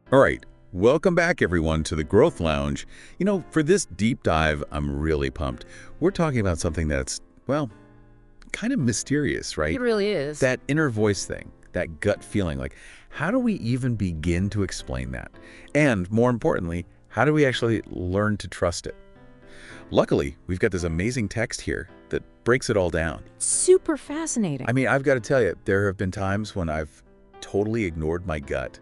All right, welcome back everyone to the Growth Lounge. For this deep dive, I'm really pumped. We're talking about something that's, well, kind of mysterious, It right? really is. That inner voice thing, that gut feeling. Like, how do we even begin to explain that? And more importantly, how do we actually learn to trust it? Luckily, we've got this amazing text here that breaks it all down. Super fascinating. I mean, I've got to tell you, there have been times when I've totally ignored my gut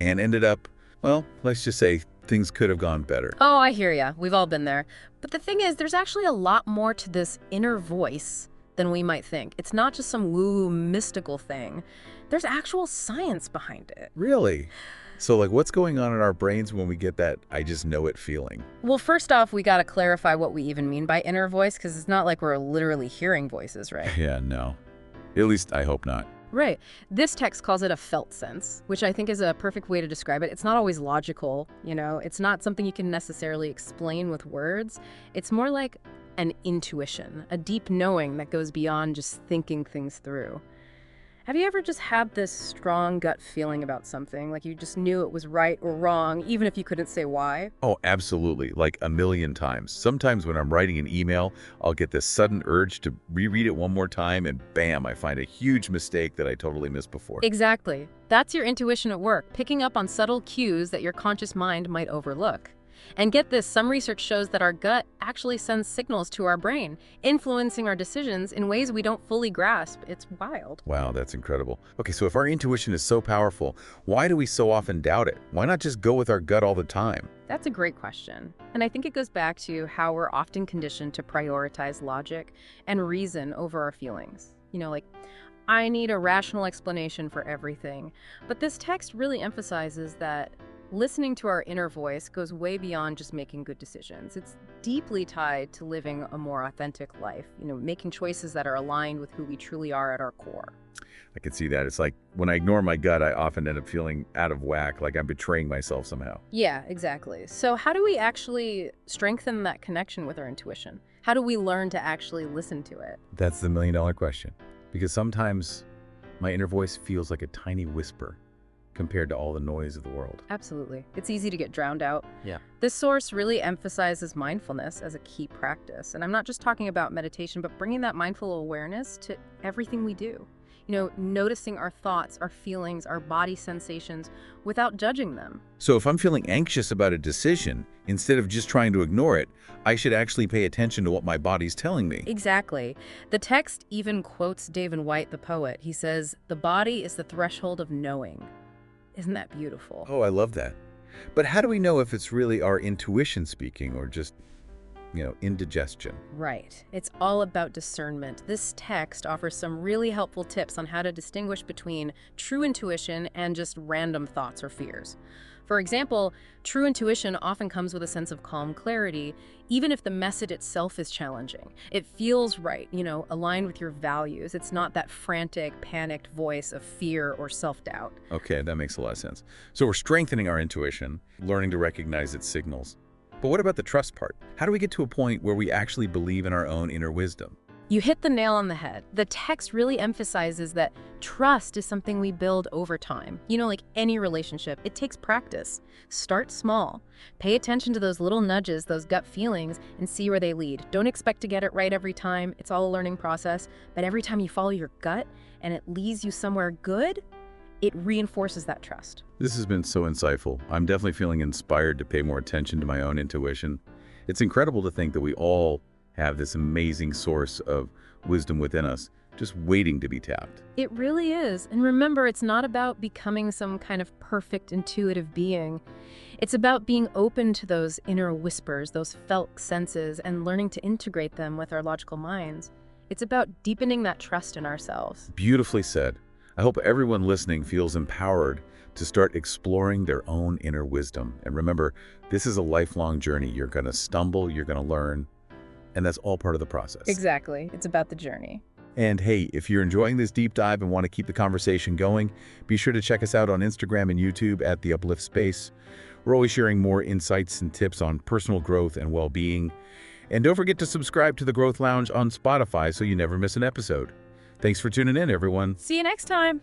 and ended up, well, let's just say things could have gone better. Oh, I hear ya. We've all been there. But the thing is, there's actually a lot more to this inner voice than we might think. It's not just some woo mystical thing. There's actual science behind it. Really? So, like, what's going on in our brains when we get that I just know it feeling? Well, first off, we gotta clarify what we even mean by inner voice, because it's not like we're literally hearing voices, right? Yeah, no. At least I hope not. Right. This text calls it a felt sense, which I think is a perfect way to describe it. It's not always logical, It's not something you can necessarily explain with words. It's more like an intuition, a deep knowing that goes beyond just thinking things through. Have you ever just had this strong gut feeling about something, like you just knew it was right or wrong, even if you couldn't say why? Oh, absolutely. Like a million times. Sometimes when I'm writing an email, I'll get this sudden urge to reread it one more time, and bam, I find a huge mistake that I totally missed before. Exactly. That's your intuition at work, picking up on subtle cues that your conscious mind might overlook. And get this, some research shows that our gut actually sends signals to our brain, influencing our decisions in ways we don't fully grasp. It's wild. Wow, that's incredible. Okay, so if our intuition is so powerful, why do we so often doubt it? Why not just go with our gut all the time? That's a great question. And I think it goes back to how we're often conditioned to prioritize logic and reason over our feelings. I need a rational explanation for everything. But this text really emphasizes that listening to our inner voice goes way beyond just making good decisions. It's deeply tied to living a more authentic life, making choices that are aligned with who we truly are at our core. I can see that. It's like when I ignore my gut, I often end up feeling out of whack, like I'm betraying myself somehow. Yeah, exactly. So how do we actually strengthen that connection with our intuition? How do we learn to actually listen to it? That's the million-dollar question. Because sometimes my inner voice feels like a tiny whisper compared to all the noise of the world. Absolutely. It's easy to get drowned out. Yeah. This source really emphasizes mindfulness as a key practice. And I'm not just talking about meditation, but bringing that mindful awareness to everything we do. Noticing our thoughts, our feelings, our body sensations without judging them. So if I'm feeling anxious about a decision, instead of just trying to ignore it, I should actually pay attention to what my body's telling me. Exactly. The text even quotes David White, the poet. He says, "The body is the threshold of knowing." Isn't that beautiful? Oh, I love that. But how do we know if it's really our intuition speaking or just, indigestion? Right. It's all about discernment. This text offers some really helpful tips on how to distinguish between true intuition and just random thoughts or fears. For example, true intuition often comes with a sense of calm clarity, even if the message itself is challenging. It feels right, aligned with your values. It's not that frantic, panicked voice of fear or self-doubt. Okay, that makes a lot of sense. So we're strengthening our intuition, learning to recognize its signals. But what about the trust part? How do we get to a point where we actually believe in our own inner wisdom? You hit the nail on the head. The text really emphasizes that trust is something we build over time. Like any relationship, it takes practice. Start small. Pay attention to those little nudges, those gut feelings, and see where they lead. Don't expect to get it right every time. It's all a learning process. But every time you follow your gut and it leads you somewhere good, it reinforces that trust. This has been so insightful. I'm definitely feeling inspired to pay more attention to my own intuition. It's incredible to think that we all have this amazing source of wisdom within us, just waiting to be tapped. It really is. And remember, it's not about becoming some kind of perfect intuitive being. It's about being open to those inner whispers, those felt senses, and learning to integrate them with our logical minds. It's about deepening that trust in ourselves. Beautifully said. I hope everyone listening feels empowered to start exploring their own inner wisdom. And remember, this is a lifelong journey. You're going to stumble, you're going to learn, and that's all part of the process. Exactly. It's about the journey. And hey, if you're enjoying this deep dive and want to keep the conversation going, be sure to check us out on Instagram and YouTube at The Uplift Space. We're always sharing more insights and tips on personal growth and well-being. And don't forget to subscribe to The Growth Lounge on Spotify so you never miss an episode. Thanks for tuning in, everyone. See you next time.